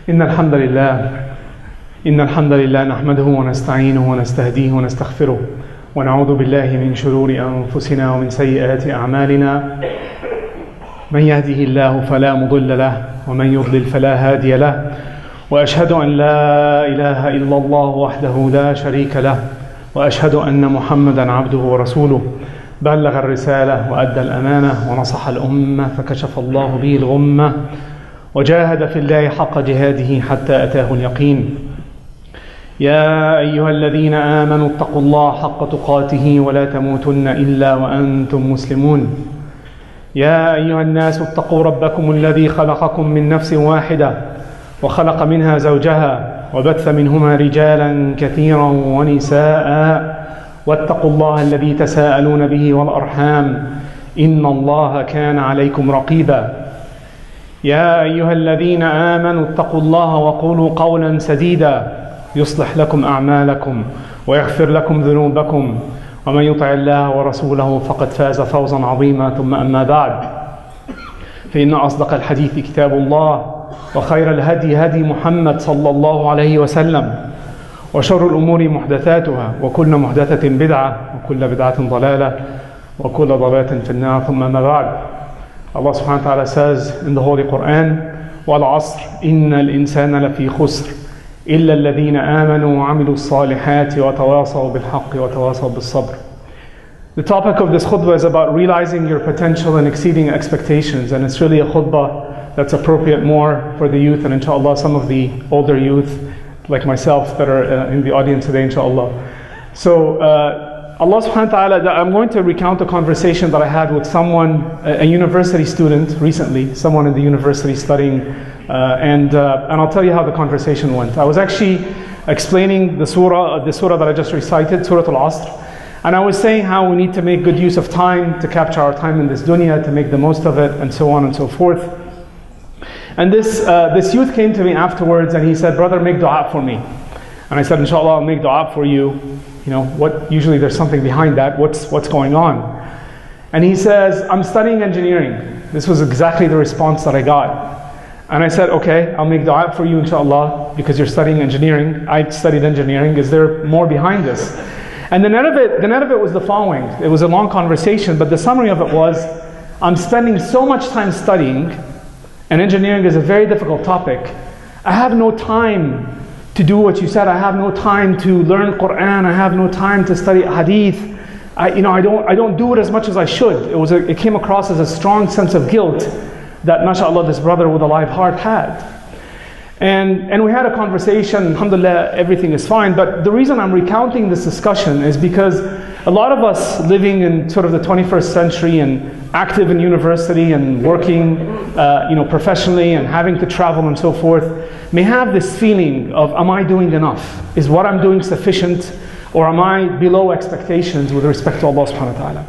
إن الحمد لله نحمده ونستعينه ونستهديه ونستغفره ونعوذ بالله من شرور أنفسنا ومن سيئات أعمالنا. من يهده الله فلا مضل له ومن يضلل فلا هادي له، وأشهد أن لا إله إلا الله وحده لا شريك له، وأشهد أن محمدا عبده ورسوله. بلغ الرسالة وأدى الأمانة ونصح الأمة فكشف الله به الغمة، وجاهد في الله حق جهاده حتى أتاه اليقين. يا أيها الذين آمنوا اتقوا الله حق تقاته ولا تموتن إلا وأنتم مسلمون. يا أيها الناس اتقوا ربكم الذي خلقكم من نفس واحدة وخلق منها زوجها وبث منهما رجالا كثيرا ونساء، واتقوا الله الذي تساءلون به والأرحام إن الله كان عليكم رقيبا. يا أيها الذين آمنوا اتقوا الله وقولوا قولا سديدا يصلح لكم أعمالكم ويغفر لكم ذنوبكم، ومن يطع الله ورسوله فقد فاز فوزا عظيما. ثم أما بعد، فإن أصدق الحديث كتاب الله، وخير الهدي هدي محمد صلى الله عليه وسلم، وشر الأمور محدثاتها، وكل محدثة بدعة، وكل بدعة ضلالة، وكل ضلالة في النار. ثم أما بعد, Allah subhanahu wa ta'ala says in the Holy Quran, وَالْعَصْرِ إِنَّ الْإِنسَانَ لَفِي خُسْرٍ إِلَّا الَّذِينَ آمَنُوا وَعَمِلُوا الصَّالِحَاتِ وَتَوَاصَوْا بِالْحَقِّ وَتَوَاصَوْا بِالصَّبْرِ. The topic of this khutbah is about realizing your potential and exceeding expectations, and it's really a khutbah that's appropriate more for the youth and inshallah some of the older youth like myself that are in the audience today, inshallah. So Allah subhanahu wa ta'ala, I'm going to recount a conversation that I had with someone, a university student recently, someone in the university studying, and I'll tell you how the conversation went. I was actually explaining the surah that I just recited, Surah Al-Asr, and I was saying how we need to make good use of time, to capture our time in this dunya, to make the most of it, and so on and so forth. And this youth came to me afterwards and he said, "Brother, make dua for me." And I said, "Inshallah, I'll make dua for you. You know, usually there's something behind that. What's going on?" And he says, "I'm studying engineering." This was exactly the response that I got. And I said, "Okay, I'll make dua for you, inshallah, because you're studying engineering. I studied engineering. Is there more behind this?" And the net of it was the following. It was a long conversation, but the summary of it was, I'm spending so much time studying, and engineering is a very difficult topic. I have no time to do what you said. I have no time to learn Quran. I have no time to study hadith. I don't do it as much as I should. It came across as a strong sense of guilt that, mashallah, this brother with a live heart had. And we had a conversation, alhamdulillah, everything is fine. But the reason I'm recounting this discussion is because a lot of us living in sort of the 21st century and active in university and working professionally and having to travel and so forth, may have this feeling of, am I doing enough? Is what I'm doing sufficient? Or am I below expectations with respect to Allah subhanahu wa ta'ala?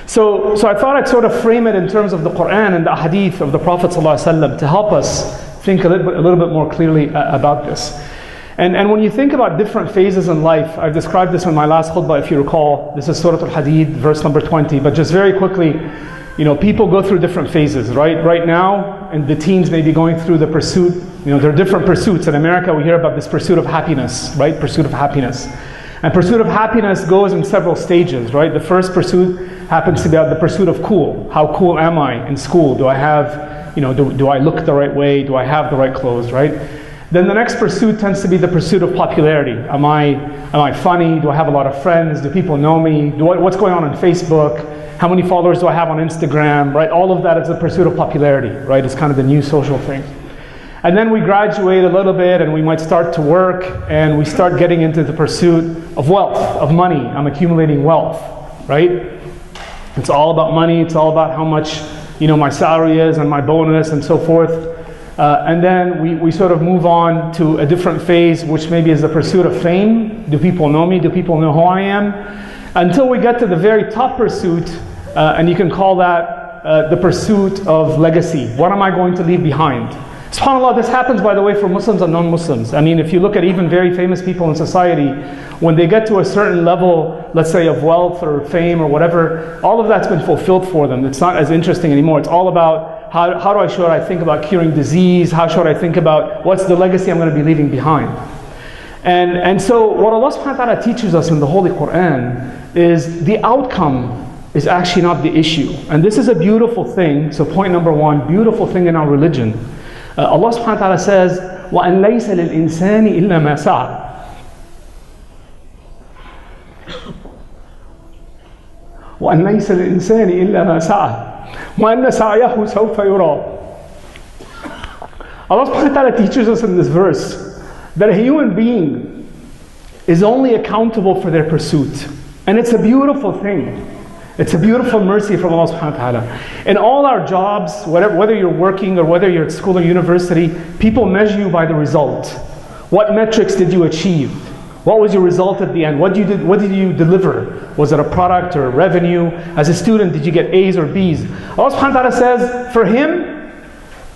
So I thought I'd sort of frame it in terms of the Quran and the hadith of the Prophet ﷺ to help us think a little bit more clearly about this. And when you think about different phases in life, I've described this in my last khutbah, if you recall. This is Surah Al-Hadid, verse number 20. But just very quickly, people go through different phases, right? Right now, and the teens may be going through the pursuit. There are different pursuits. In America, we hear about this pursuit of happiness, right? Pursuit of happiness. And pursuit of happiness goes in several stages, right? The first pursuit happens to be the pursuit of cool. How cool am I in school? Do I have, do I look the right way? Do I have the right clothes, right? Then the next pursuit tends to be the pursuit of popularity. Am I funny? Do I have a lot of friends? Do people know me? What's going on Facebook? How many followers do I have on Instagram, right? All of that is a pursuit of popularity, right? It's kind of the new social thing. And then we graduate a little bit and we might start to work and we start getting into the pursuit of wealth, of money. I'm accumulating wealth, right? It's all about money. It's all about how much my salary is and my bonus and so forth. And then we sort of move on to a different phase, which maybe is the pursuit of fame. Do people know me? Do people know who I am? Until we get to the very top pursuit, and you can call that the pursuit of legacy. What am I going to leave behind? SubhanAllah, this happens, by the way, for Muslims and non-Muslims. I mean, if you look at even very famous people in society, when they get to a certain level, let's say of wealth or fame or whatever, all of that's been fulfilled for them. It's not as interesting anymore. It's all about how should I think about curing disease? How should I think about what's the legacy I'm going to be leaving behind? And so what Allah subhanahu wa ta'ala teaches us in the Holy Quran is the outcome is actually not the issue. And this is a beautiful thing. So point number one, beautiful thing in our religion. Allah subhanahu wa ta'ala says, وَأَن لَيْسَ لِلْإِنسَانِ إِلَّا مَا سَعَى. وَأَن لَيْسَ لِلْإِنسَانِ إِلَّا مَا سَعَى وَأَنَّ سَعْيَهُ سَوْفَ يُرَى. Allah subhanahu wa ta'ala teaches us in this verse that a human being is only accountable for their pursuit. And it's a beautiful thing. It's a beautiful mercy from Allah subhanahu wa ta'ala. In all our jobs, whether you're working or whether you're at school or university, people measure you by the result. What metrics did you achieve? What was your result at the end? What did you deliver? Was it a product or revenue? As a student, did you get A's or B's? Allah subhanahu wa ta'ala says, for Him,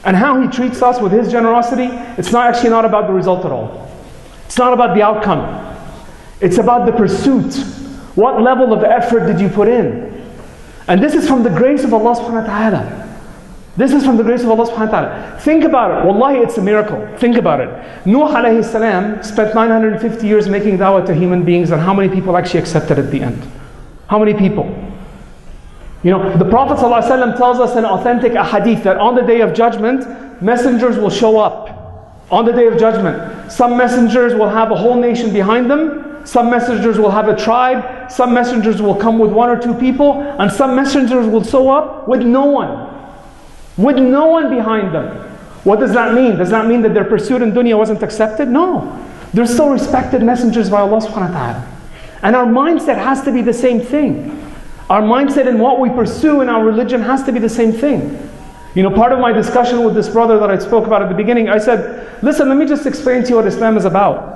and how He treats us with His generosity, it's actually not about the result at all. It's not about the outcome. It's about the pursuit. What level of effort did you put in? And this is from the grace of Allah subhanahu wa ta'ala. This is from the grace of Allah subhanahu wa ta'ala. Think about it. Wallahi, it's a miracle. Think about it. Nuh alayhi salam spent 950 years making da'wah to human beings, and how many people actually accepted at the end? How many people? The Prophet ﷺ tells us in authentic ahadith that on the day of judgment, messengers will show up. On the day of judgment, some messengers will have a whole nation behind them. Some messengers will have a tribe. Some messengers will come with one or two people. And some messengers will show up with no one. With no one behind them. What does that mean? Does that mean that their pursuit in dunya wasn't accepted? No. They're still respected messengers by Allah subhanahu wa ta'ala. And our mindset has to be the same thing. Our mindset in what we pursue in our religion has to be the same thing. Part of my discussion with this brother that I spoke about at the beginning, I said, listen, let me just explain to you what Islam is about.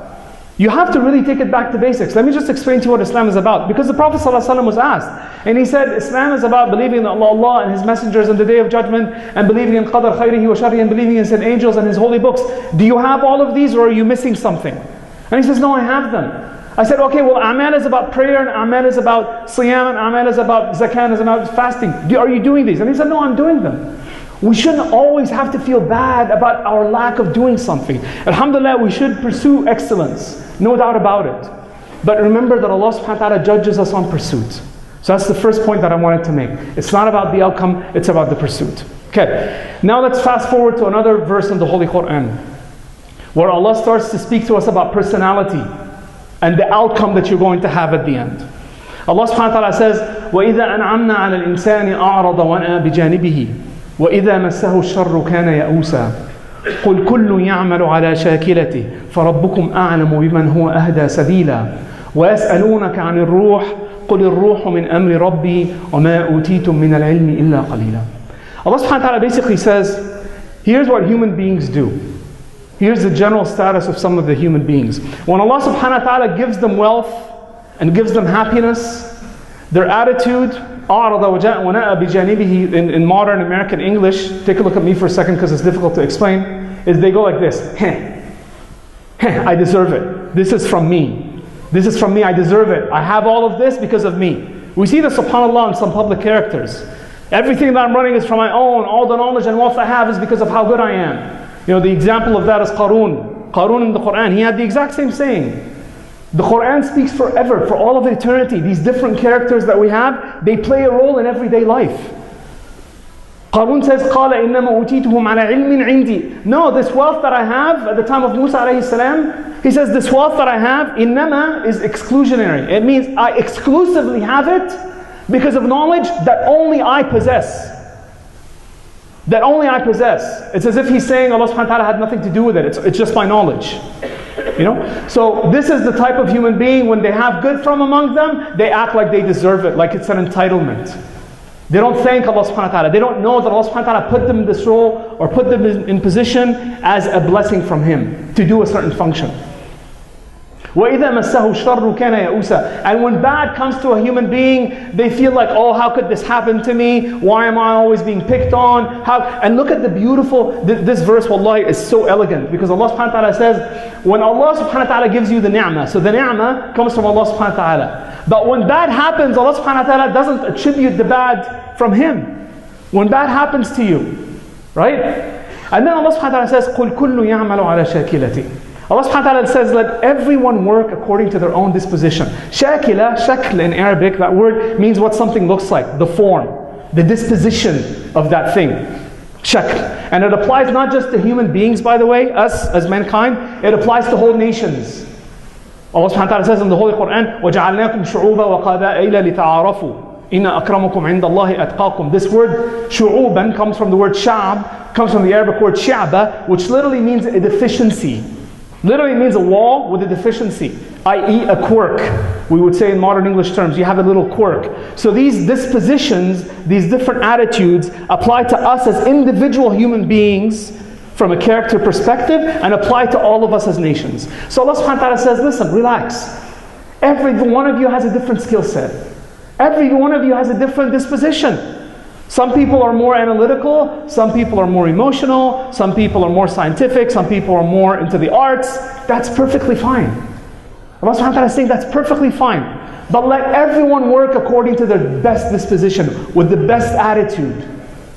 You have to really take it back to basics. Let me just explain to you what Islam is about. Because the Prophet ﷺ was asked, and he said, Islam is about believing in Allah and His messengers and the Day of Judgment, and believing in Qadr khayrihi wa sharrihi, and believing in His angels and His holy books. Do you have all of these, or are you missing something? And he says, no, I have them. I said, okay, well, A'mal is about prayer, and A'mal is about Siyam, and A'mal is about Zakah, is about fasting. Are you doing these? And he said, no, I'm doing them. We shouldn't always have to feel bad about our lack of doing something. Alhamdulillah, we should pursue excellence. No doubt about it. But remember that Allah subhanahu wa ta'ala judges us on pursuit. So that's the first point that I wanted to make. It's not about the outcome, it's about the pursuit. Okay, now let's fast forward to another verse in the Holy Quran, where Allah starts to speak to us about personality and the outcome that you're going to have at the end. Allah subhanahu wa ta'ala says, وَإِذَا أَنْعَمْنَا عَلَى الْإِنسَانِ أَعْرَضَ وَنَأَى بِجَانِبِهِ وَإِذَا مَسَّهُ الشَّرُّ كَانَ يَئُوسًا قُلْ كُلٌّ يَعْمَلُ عَلَى شَاكِلَتِهِ فَرَبُّكُمْ أَعْلَمُ بِمَنْ هُوَ أَهْدَى سَبِيلًا وَيَسْأَلُونَكَ عَنِ الرُّوحِ قُلِ الرُّوحُ مِنْ أَمْرِ رَبِّي وَمَا أُوتِيتُم مِّنَ الْعِلْمِ إِلَّا قَلِيلًا. Allah subhanahu wa ta'ala basically says, here's what human beings do. Here's the general status of some of the human beings. When Allah subhanahu wa ta'ala gives them wealth and gives them happiness, their attitude, in modern American English, take a look at me for a second because it's difficult to explain, is they go like this, I deserve it. This is from me. This is from me, I deserve it. I have all of this because of me. We see this, subhanAllah, in some public characters. Everything that I'm running is from my own. All the knowledge and wealth I have is because of how good I am. The example of that is Qarun. Qarun in the Quran, he had the exact same saying. The Quran speaks forever, for all of eternity. These different characters that we have, they play a role in everyday life. Qarun says, قَالَ إِنَّمَا أُوتِيتُهُمْ عَلَى عِلْمٍ عِنْدِي. No, this wealth that I have at the time of Musa alayhi salam, he says, this wealth that I have, إِنَّمَا is exclusionary. It means I exclusively have it because of knowledge that only I possess. That only I possess. It's as if he's saying Allah subhanahu wa ta'ala had nothing to do with it. It's just my knowledge. So this is the type of human being, when they have good from among them, they act like they deserve it, like it's an entitlement. They don't thank Allah subhanahu wa ta'ala. They don't know that Allah subhanahu wa ta'ala put them in this role or put them in position as a blessing from Him to do a certain function. وَإِذَا مَسَّهُ الشَّرُّ كَانَ يَئُوسًا. And when bad comes to a human being, they feel like, oh, how could this happen to me? Why am I always being picked on? And look at the beautiful, this verse, wallahi, is so elegant, because Allah subhanahu wa ta'ala says, when Allah subhanahu wa ta'ala gives you the ni'mah, so the ni'mah comes from Allah subhanahu wa ta'ala. But when bad happens, Allah subhanahu wa ta'ala doesn't attribute the bad from Him. When bad happens to you, right? And then Allah subhanahu wa ta'ala says, قُلْ كُلُّ يَعْمَلُ عَلَى شَاكِلَتِهِ. Allah subhanahu wa ta'ala says, let everyone work according to their own disposition. Shakila, shakl in Arabic, that word means what something looks like, the form, the disposition of that thing. Shakl. And it applies not just to human beings, by the way, us as mankind, it applies to whole nations. Allah subhanahu wa ta'ala says in the Holy Quran, وَجَعَلْنَاكُمْ شُعُوبًا وَقَبَائِلَ لِتَعَارَفُوا إِنَّ أَكْرَمَكُمْ عِنْدَ اللَّهِ أَتْقَاكُمْ. This word, shu'uban, comes from the word sha'b, comes from the Arabic word sha'ba, which literally means a deficiency. Literally means a wall with a deficiency, i.e. a quirk. We would say in modern English terms, you have a little quirk. So these dispositions, these different attitudes apply to us as individual human beings from a character perspective and apply to all of us as nations. So Allah subhanahu wa ta'ala says, listen, relax. Every one of you has a different skill set. Every one of you has a different disposition. Some people are more analytical, some people are more emotional, some people are more scientific, some people are more into the arts. That's perfectly fine. Allah subhanahu wa ta'ala is saying that's perfectly fine. But let everyone work according to their best disposition, with the best attitude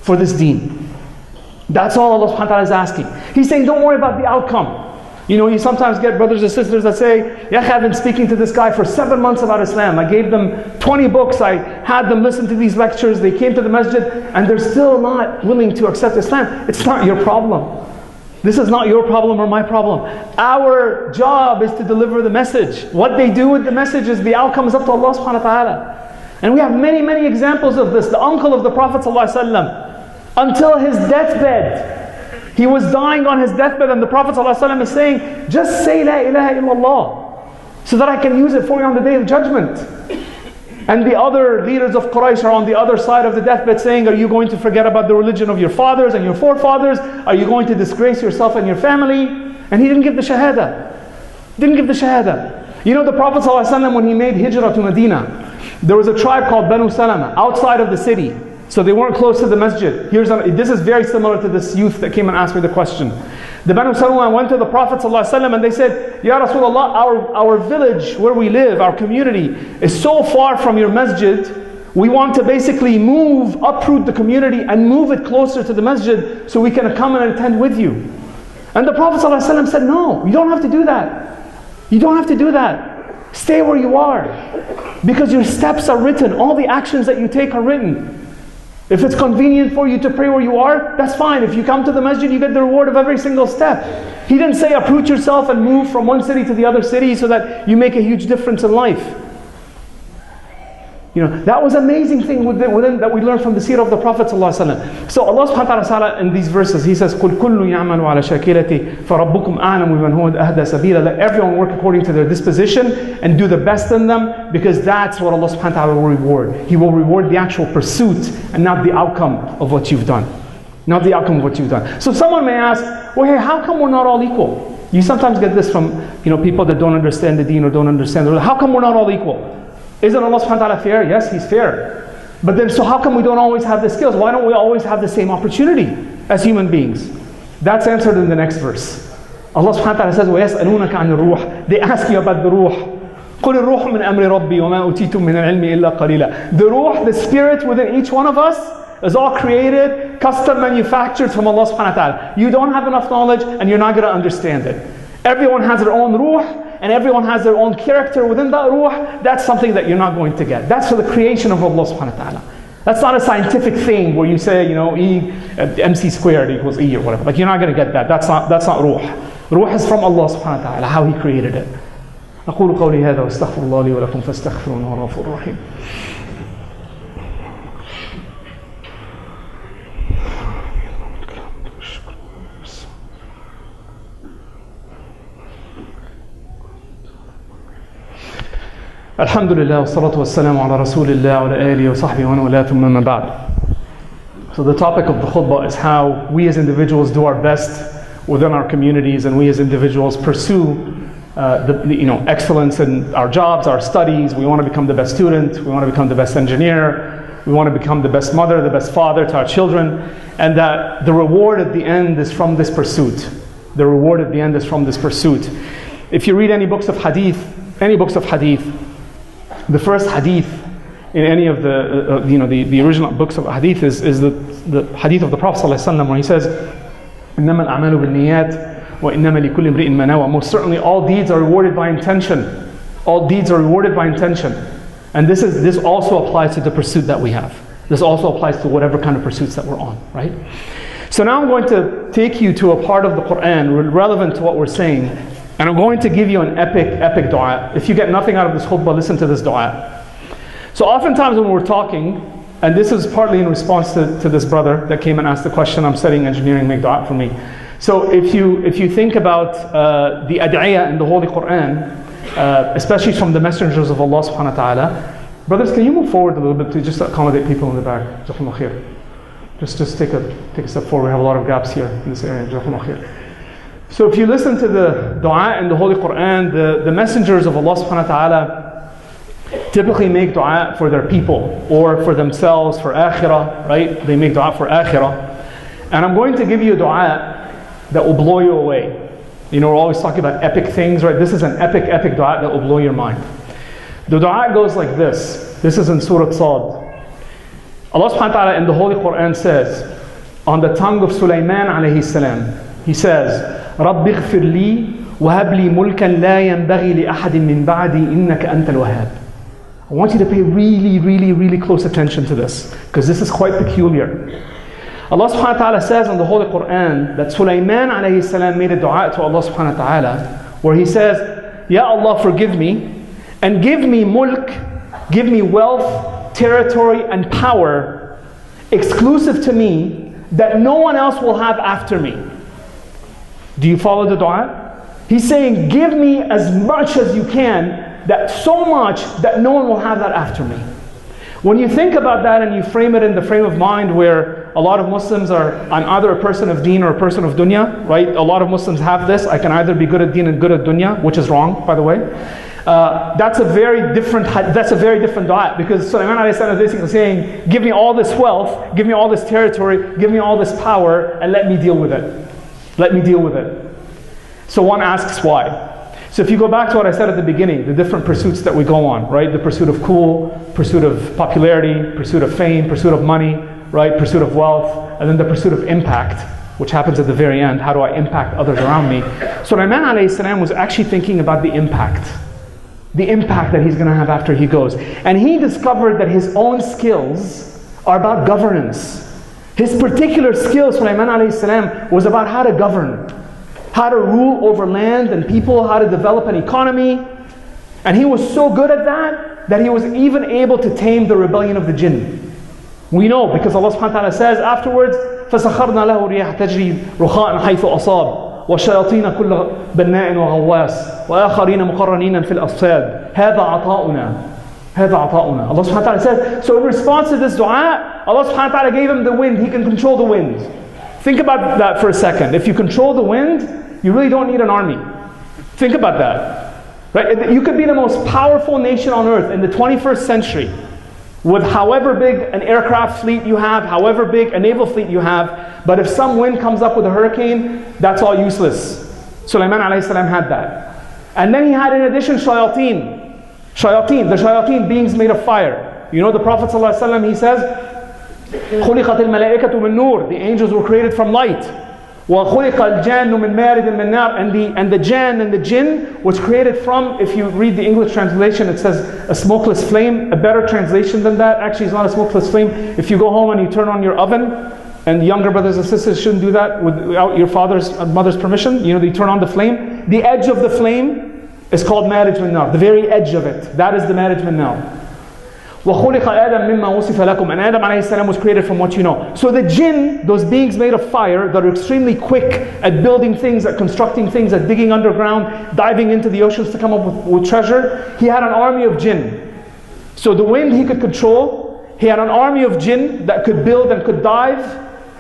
for this deen. That's all Allah subhanahu wa ta'ala is asking. He's saying don't worry about the outcome. You know, you sometimes get brothers and sisters that say, yeah, I've been speaking to this guy for 7 months about Islam. I gave them 20 books. I had them listen to these lectures. They came to the masjid and they're still not willing to accept Islam. It's not your problem. This is not your problem or my problem. Our job is to deliver the message. What they do with the message is the outcome is up to Allah subhanahu wa ta'ala. And we have many, many examples of this. The uncle of the Prophet ﷺ, until his deathbed, he was dying on his deathbed, and the Prophet ﷺ is saying, just say La ilaha illallah, so that I can use it for you on the day of judgment. And the other leaders of Quraysh are on the other side of the deathbed saying, are you going to forget about the religion of your fathers and your forefathers? Are you going to disgrace yourself and your family? And he didn't give the shahada. Didn't give the shahada. You know, the Prophet ﷺ, when he made hijrah to Medina, there was a tribe called Banu Salama outside of the city. So they weren't close to the masjid. This is very similar to this youth that came and asked me the question. The Banu Salama went to the Prophet ﷺ and they said, Ya Rasulullah, our village where we live, our community, is so far from your masjid. We want to basically uproot the community and move it closer to the masjid so we can come and attend with you. And the Prophet ﷺ said, no, you don't have to do that. You don't have to do that. Stay where you are. Because your steps are written. All the actions that you take are written. If it's convenient for you to pray where you are, that's fine. If you come to the masjid, you get the reward of every single step. He didn't say uproot yourself and move from one city to the other city so that you make a huge difference in life. You know, that was an amazing thing that we learned from the seerah of the Prophet ﷺ. So Allah subhanahu wa ta'ala in these verses, He says, قُلْ كُلُّ يَعْمَلُ عَلَى شَاكِلَتِهِ فَرَبُّكُمْ أَعْلَمُ بِمَنْ هُوَ أَهْدَى سَبِيلًا. Let everyone work according to their disposition and do the best in them, because that's what Allah subhanahu wa ta'ala will reward. He will reward the actual pursuit and not the outcome of what you've done. Not the outcome of what you've done. So someone may ask, well, hey, how come we're not all equal? You sometimes get this from people that don't understand the deen or don't understand the religion. How come we're not all equal? Isn't Allah subhanahu wa ta'ala fair? Yes, He's fair. But then, so how come we don't always have the skills? Why don't we always have the same opportunity as human beings? That's answered in the next verse. Allah subhanahu wa ta'ala says, وَيَسْأَلُونَكَ عَنِ الرُّوحِ. They ask you about the ruh. قُلِ الرُّوحُ مِنْ أَمْرِ رَبِّي وَمَا أُوتِيتُم مِنَ الْعِلْمِ إِلَّا قَلِيلًا. The ruh, the spirit within each one of us, is all created, custom manufactured from Allah subhanahu wa ta'ala. You don't have enough knowledge and you're not going to understand it. Everyone has their own ruh, and everyone has their own character within that ruh. That's something that you're not going to get. That's for the creation of Allah subhanahu wa ta'ala. That's not a scientific thing where you say, MC squared equals E or whatever. Like, you're not going to get that. That's not ruh. Ruh is from Allah subhanahu wa ta'ala, how He created it. أقول قولي هذا واستغفر الله لي ولكم فاستغفروه إنه هو الغفور الرحيم. Alhamdulillah, wa salatu wa salamu ala rasulillah wa ala alihi wa sahbihi wa wala thumma ma ba'd. So the topic of the khutbah is how we as individuals do our best within our communities, and we as individuals pursue excellence in our jobs, our studies. We want to become the best student, we want to become the best engineer, we want to become the best mother, the best father to our children, and that the reward at the end is from this pursuit. The reward at the end is from this pursuit. If you read any books of hadith, the first hadith in any of the original books of hadith is the hadith of the Prophet ﷺ, where he says, إِنَّمَا الْأَعْمَالُ بِالنِّيَّاتِ وَإِنَّمَا لِكُلِّ امْرِئٍ مَا نَوَى. Most certainly all deeds are rewarded by intention. All deeds are rewarded by intention. And this also applies to the pursuit that we have. This also applies to whatever kind of pursuits that we're on, right? So now I'm going to take you to a part of the Quran relevant to what we're saying, and I'm going to give you an epic dua. If you get nothing out of this khutbah, listen to this dua. So oftentimes when we're talking, and this is partly in response to this brother that came and asked the question, I'm studying engineering, make dua for me. So if you think about the ad'iyah in the Holy Quran, especially from the messengers of Allah subhanahu wa ta'ala, brothers, can you move forward a little bit to just accommodate people in the back? Jazakumullah khair. Just take a step forward. We have a lot of gaps here in this area. Jazakumullah khair. So if you listen to the dua in the Holy Quran, the messengers of Allah subhanahu wa ta'ala typically make dua for their people or for themselves, for akhirah, right? They make dua for akhirah. And I'm going to give you a dua that will blow you away. You know, we're always talking about epic things, right? This is an epic dua that will blow your mind. The dua goes like this. This is in Surah Sad. Allah subhanahu wa ta'ala in the Holy Quran says, on the tongue of Sulaiman alayhi salam, he says, رَبِّ اغْفِرْ لِي وَهَبْ لِي مُلْكًا لَا يَنْبَغِي لِأَحَدٍ مِّن بَعْدِي إِنَّكَ أَنْتَ الْوَهَّابُ. I want you to pay really close attention to this, because this is quite peculiar. Allah subhanahu wa ta'ala says in the Holy Quran that Sulaiman alayhi salam made a dua to Allah subhanahu wa ta'ala, where he says, Ya Allah, forgive me, and give me mulk, give me wealth, territory, and power exclusive to me, that no one else will have after me. Do you follow the dua? He's saying, give me as much as you can, that so much that no one will have that after me. When you think about that and you frame it in the frame of mind where a lot of Muslims are, I'm either a person of deen or a person of dunya, right? A lot of Muslims have this. I can either be good at deen and good at dunya, which is wrong, by the way. That's a very different dua, because Sulaiman alayhi salam is basically saying, give me all this wealth, give me all this territory, give me all this power, and let me deal with it. Let me deal with it. So one asks why. So if you go back to what I said at the beginning, the different pursuits that we go on, right? The pursuit of cool, pursuit of popularity, pursuit of fame, pursuit of money, right? Pursuit of wealth, and then the pursuit of impact, which happens at the very end. How do I impact others around me? Sulaiman alayhi salam was actually thinking about the impact that he's going to have after he goes. And he discovered that his own skills are about governance. His particular skill, Sulaiman alayhi salam, was about how to govern, how to rule over land and people, how to develop an economy. And he was so good at that he was even able to tame the rebellion of the jinn. We know, because Allah subhanahu wa ta'ala says afterwards, فَسَخَرْنَا لَهُ رِيَاحَ تَجْرِي رُخَاءً حَيْثُ أَصَابَ وَالشَّيَاطِينَ كُلَّ بَنَّاءٍ وَغَوَّاسٍ وَآخَرِينَ مُقَرَّنِينَ فِي الْأَصْفَادِ هَذَا عَطَاؤُنَا. Allah subhanahu wa ta'ala says, so in response to this dua, Allah subhanahu wa ta'ala gave him the wind. He can control the wind. Think about that for a second. If you control the wind, you really don't need an army. Think about that. Right? You could be the most powerful nation on earth in the 21st century with however big an aircraft fleet you have, however big a naval fleet you have, but if some wind comes up with a hurricane, that's all useless. Sulaiman alayhi salam had that. And then he had in addition shayateen. The shayateen, beings made of fire. You know the Prophet ﷺ, he says, خُلِقَتِ الْمَلَائِكَةُ مِن نُّورٍ. The angels were created from light. وَخُلِقَ الْجَانُّ مِن مَارِدٍ مِن نَارٍ. And the jan and the jinn was created from, if you read the English translation, it says a smokeless flame. A better translation than that, actually, it's not a smokeless flame. If you go home and you turn on your oven, and younger brothers and sisters shouldn't do that without your father's and mother's permission, you know, you turn on the flame. The edge of the flame is called marij min nar. The very edge of it, that is the marij min nar. وَخُلِقَ آدَمْ مِمَّا وُصِفَ لَكُمْ. And Adam alayhi salam was created from what you know. So the jinn, those beings made of fire that are extremely quick at building things, at constructing things, at digging underground, diving into the oceans to come up with treasure, he had an army of jinn. So the wind he could control, he had an army of jinn that could build and could dive,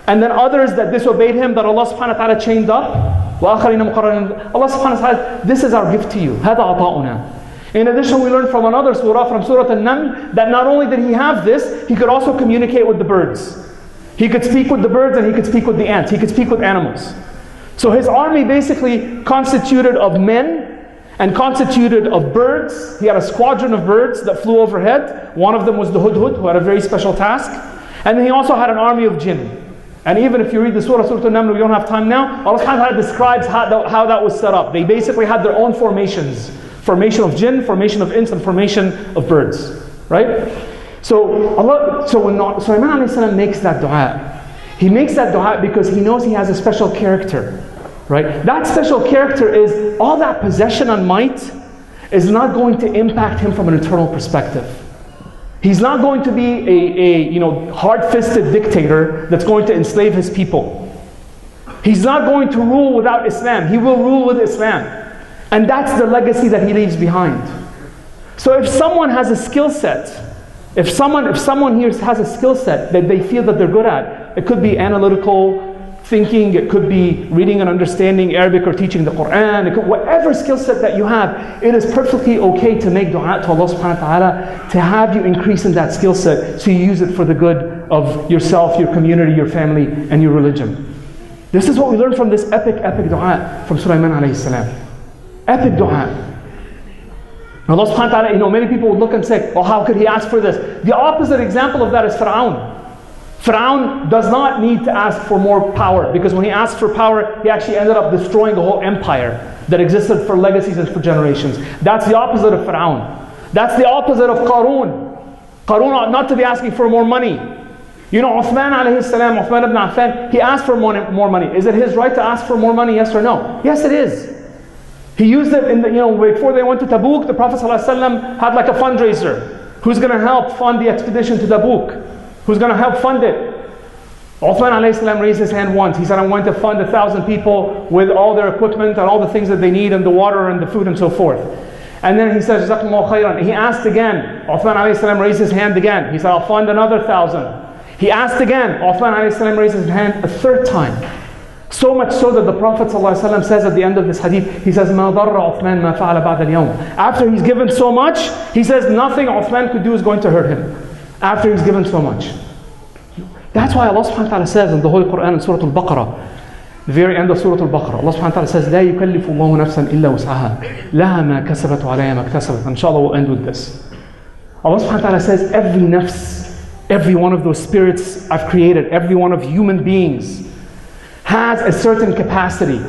and then others that disobeyed him that Allah subhanahu wa ta'ala chained up. وَآخَرِينَ مُقَرَّنِينَ. Allah subhanahu wa ta'ala says, this is our gift to you. هَذَا عَطَاؤُنَا. In addition, we learned from another surah, from Surah An-Naml, that not only did he have this, he could also communicate with the birds. He could speak with the birds and he could speak with the ants. He could speak with animals. So his army basically constituted of men and constituted of birds. He had a squadron of birds that flew overhead. One of them was the Hudhud, who had a very special task. And then he also had an army of jinn. And even if you read the Surah An-Naml, we don't have time now, Allah subhanahu wa ta'ala describes how that was set up. They basically had their own formations. Formation of jinn, formation of ins, and formation of birds. Right? So when Sulaiman alayhi salam makes that dua, he makes that dua because he knows he has a special character. Right? That special character is all that possession and might is not going to impact him from an eternal perspective. He's not going to be a hard-fisted dictator that's going to enslave his people. He's not going to rule without Islam. He will rule with Islam. And that's the legacy that he leaves behind. So if someone has a skill set, if someone here has a skill set that they feel that they're good at, it could be analytical thinking, it could be reading and understanding Arabic or teaching the Quran, whatever skill set that you have, it is perfectly okay to make dua to Allah subhanahu wa ta'ala to have you increase in that skill set so you use it for the good of yourself, your community, your family, and your religion. This is what we learn from this epic dua from Sulaiman alayhi salam. Epic dua. Allah subhanahu wa ta'ala, many people would look and say, oh, how could he ask for this? The opposite example of that is Fir'aun. Fir'aun does not need to ask for more power, because when he asked for power, he actually ended up destroying the whole empire that existed for legacies and for generations. That's the opposite of Fir'aun. That's the opposite of Qarun. Qarun ought not to be asking for more money. Uthman alayhi salam, Uthman ibn Affan, he asked for more money. Is it his right to ask for more money, yes or no? Yes, it is. He used it before they went to Tabuk, the Prophet ﷺ had like a fundraiser. Who's going to help fund the expedition to Tabuk? Who's going to help fund it? Uthman alayhi salam raised his hand once. He said, I'm going to fund 1,000 people with all their equipment and all the things that they need and the water and the food and so forth. And then he says, Jazakumullahu khairan. He asked again. Uthman alayhi salam raised his hand again. He said, I'll fund another 1,000. He asked again. Uthman alayhi salam raised his hand a third time. So much so that the Prophet ﷺ says at the end of this hadith, he says, مَا ضَرَّ عُثْمَانَ مَا فَعَلَ بَعْدَ الْيَوْمِ. After he's given so much, he says nothing Uthman could do is going to hurt him. After he's given so much. That's why Allah subhanahu wa ta'ala says in the Holy Quran in Surah Al-Baqarah, the very end of Surah Al-Baqarah, Allah subhanahu wa ta'ala says, لَا يُكَلِّفُ اللَّهُ نَفْسًا إِلَّا وُسْعَهَا لَهَا مَا كَسَبَتْ وَعَلَيْهَا مَا اكْتَسَبَتْ. Inshallah we'll end with this. Allah subhanahu wa ta'ala says, every nafs, every one of those spirits I've created, every one of human beings, has a certain capacity.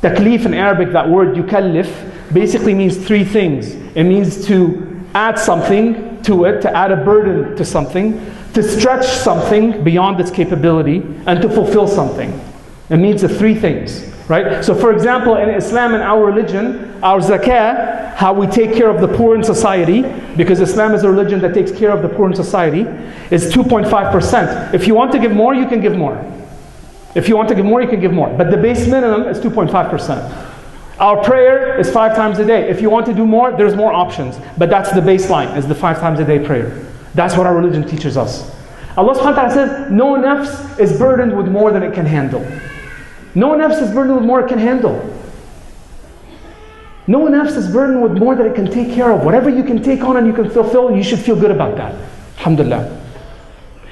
Taklif in Arabic, that word yukallif, basically means three things. It means to add something to it, to add a burden to something, to stretch something beyond its capability, and to fulfill something. It means the three things, right? So for example, in Islam and our religion, our zakah, how we take care of the poor in society, because Islam is a religion that takes care of the poor in society, is 2.5%. If you want to give more, you can give more. If you want to give more, you can give more. But the base minimum is 2.5%. Our prayer is 5 times a day. If you want to do more, there's more options. But that's the baseline, is the 5 times a day prayer. That's what our religion teaches us. Allah subhanahu wa ta'ala says, no nafs is burdened with more than it can handle. No nafs is burdened with more it can handle. No nafs is burdened with more than it can take care of. Whatever you can take on and you can fulfill, you should feel good about that. Alhamdulillah.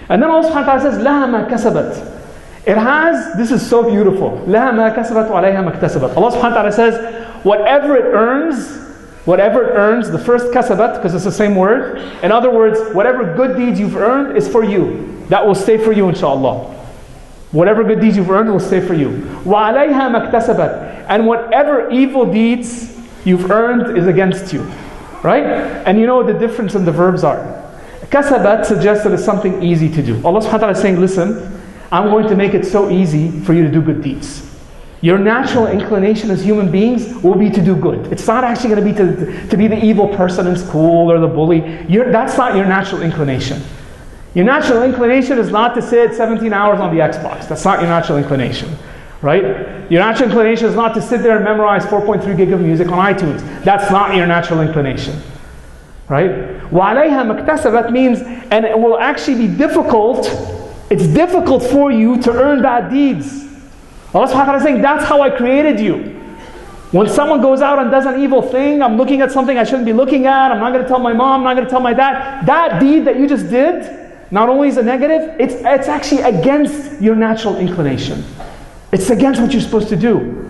And then Allah subhanahu wa ta'ala says, لَهَا مَا كَسَبَتْ. It has, this is so beautiful. لَهَا مَا كَسَبَتْ وَعَلَيْهَا مَا اكْتَسَبَتْ. Allah subhanahu wa ta'ala says, whatever it earns, the first kasabat, because it's the same word. In other words, whatever good deeds you've earned is for you. That will stay for you, inshallah. Whatever good deeds you've earned will stay for you. وَعَلَيْهَا مَا اكْتَسَبَتْ. And whatever evil deeds you've earned is against you. Right? And you know what the difference in the verbs are. Kasabat suggests that it's something easy to do. Allah subhanahu wa ta'ala is saying, listen, I'm going to make it so easy for you to do good deeds. Your natural inclination as human beings will be to do good. It's not actually going to be to be the evil person in school or the bully. That's not your natural inclination. Your natural inclination is not to sit 17 hours on the Xbox. That's not your natural inclination, right? Your natural inclination is not to sit there and memorize 4.3 gig of music on iTunes. That's not your natural inclination, right? وَعَلَيْهَا مَكْتَسَبَتْ means, and it will actually be difficult. It's difficult for you to earn bad deeds. Allah subhanahu wa ta'ala is saying, that's how I created you. When someone goes out and does an evil thing, I'm looking at something I shouldn't be looking at, I'm not going to tell my mom, I'm not going to tell my dad. That deed that you just did, not only is a negative, it's actually against your natural inclination. It's against what you're supposed to do.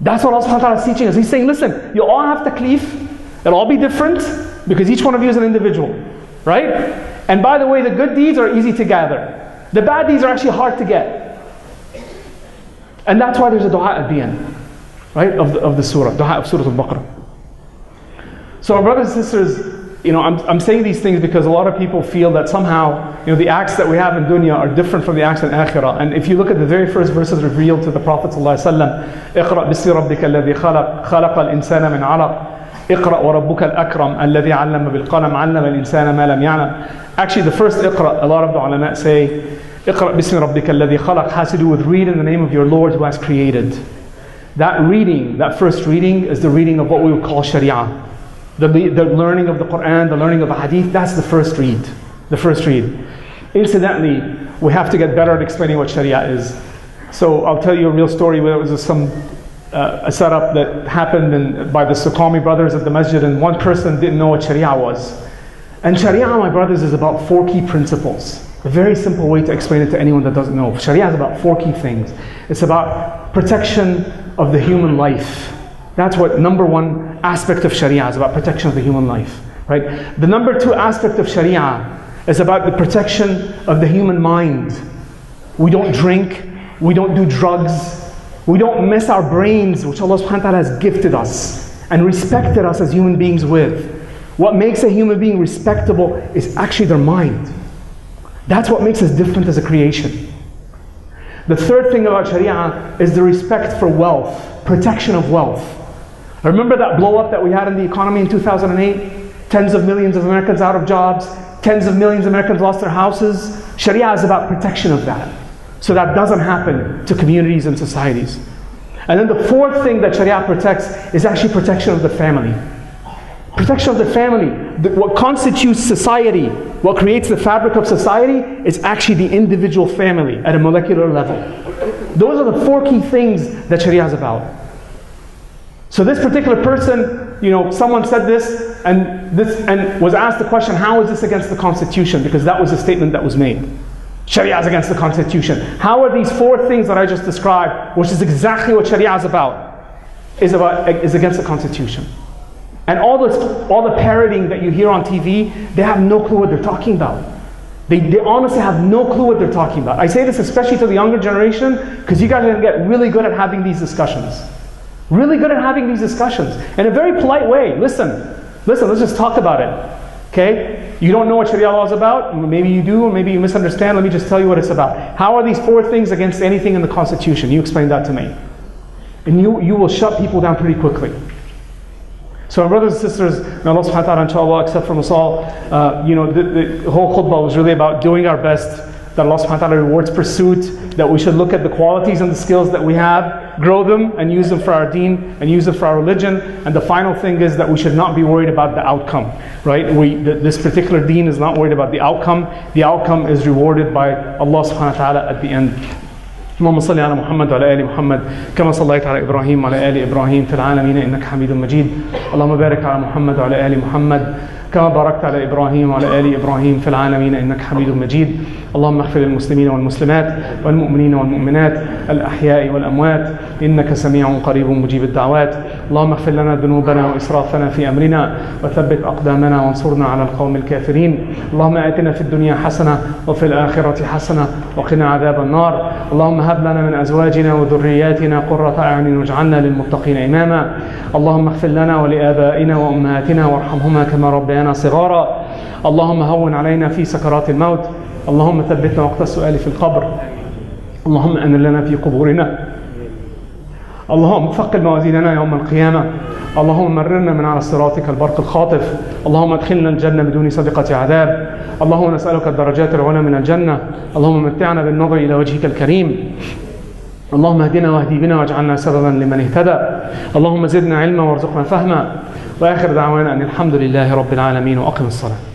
That's what Allah subhanahu wa ta'ala is teaching us. He's saying, listen, you all have taklif, it'll all be different, because each one of you is an individual, right? And by the way, the good deeds are easy to gather. The bad deeds are actually hard to get. And that's why there's a dua at the end, right, of the surah, dua of Surah Al-Baqarah. So our brothers and sisters, I'm saying these things because a lot of people feel that somehow, the acts that we have in dunya are different from the acts in akhirah. And if you look at the very first verses revealed to the Prophet ﷺ, اقرأ باسم ربك الذي خلق خلق الإنسان من علق اقرأ وربك الأكرم الذي علم بالقلم علم الإنسان ما لم يعلم. Actually, the first iqra, a lot of the ulama say, اقرأ باسم ربك الذي خلق has to do with read in the name of your Lord who has created. That reading, that first reading, is the reading of what we would call Sharia. The learning of the Quran, the learning of the Hadith, that's the first read. The first read. Incidentally, we have to get better at explaining what Sharia is. So I'll tell you a real story where it was a setup that happened by the Suqami brothers at the masjid, and one person didn't know what Sharia was. And Sharia, my brothers, is about 4 key principles. A very simple way to explain it to anyone that doesn't know. Sharia is about 4 key things. It's about protection of the human life. That's what number 1 aspect of Sharia is, about protection of the human life, right? The number 2 aspect of Sharia is about the protection of the human mind. We don't drink, we don't do drugs, we don't mess our brains, which Allah subhanahu wa ta'ala has gifted us and respected us as human beings with. What makes a human being respectable is actually their mind. That's what makes us different as a creation. The third thing about Sharia is the respect for wealth, protection of wealth. Remember that blow up that we had in the economy in 2008? Tens of millions of Americans out of jobs, tens of millions of Americans lost their houses. Sharia is about protection of that, so that doesn't happen to communities and societies. And then the fourth thing that Sharia protects is actually protection of the family. Protection of the family. What constitutes society, what creates the fabric of society, is actually the individual family at a molecular level. Those are the 4 key things that Sharia is about. So this particular person, someone said this and was asked the question, how is this against the Constitution? Because that was the statement that was made. Sharia is against the Constitution. How are these 4 things that I just described, which is exactly what Sharia is about, is against the Constitution? And all the parroting that you hear on TV, they have no clue what they're talking about. They honestly have no clue what they're talking about. I say this especially to the younger generation, because you guys are going to get really good at having these discussions. Really good at having these discussions. In a very polite way. Listen, let's just talk about it. Okay? You don't know what Sharia law is about? Maybe you do, or maybe you misunderstand. Let me just tell you what it's about. How are these 4 things against anything in the Constitution? You explain that to me. And you will shut people down pretty quickly. So my brothers and sisters, may Allah subhanahu wa ta'ala inshallah accept from us all, the whole khutbah was really about doing our best, that Allah subhanahu wa ta'ala rewards pursuit, that we should look at the qualities and the skills that we have, grow them and use them for our deen and use them for our religion. And the final thing is that we should not be worried about the outcome, right? This particular deen is not worried about the outcome. The outcome is rewarded by Allah subhanahu wa ta'ala at the end. اللهم صل على محمد وعلى آل محمد كما صليت على إبراهيم وعلى آل إبراهيم في العالمين إنك حميد مجيد اللهم بارك على محمد وعلى آل محمد كما باركت على إبراهيم وعلى آل إبراهيم في العالمين إنك حميد مجيد اللهم اغفر للمسلمين والمسلمات والمؤمنين والمؤمنات الأحياء والأموات إنك سميع قريب مجيب الدعوات اللهم اغفر لنا ذنوبنا وإسرافنا في أمرنا وثبت أقدامنا وانصرنا على القوم الكافرين اللهم آتنا في الدنيا حسنة وفي الآخرة حسنة وقنا عذاب النار اللهم هب لنا من أزواجنا وذرياتنا قرة أعين واجعلنا للمتقين إماما اللهم اغفر لنا ولآبائنا وأمهاتنا وارحمهما كما ربيانا صغارا اللهم هون علينا في سكرات الموت اللهم ثبتنا وقت السؤال في القبر اللهم أنر لنا في قبورنا. اللهم ثقل موازيننا يوم القيامة. اللهم مررنا من على صراطك البرق الخاطف. اللهم ادخلنا الجنة بدون سابقة عذاب. اللهم نسألك الدرجات العلى من الجنة. اللهم متعنا بالنظر إلى وجهك الكريم. اللهم اهدنا واهدي بنا واجعلنا سببا لمن اهتدى. اللهم زدنا علما وارزقنا فهما. وآخر دعوانا أن الحمد لله رب العالمين، وأقم الصلاة.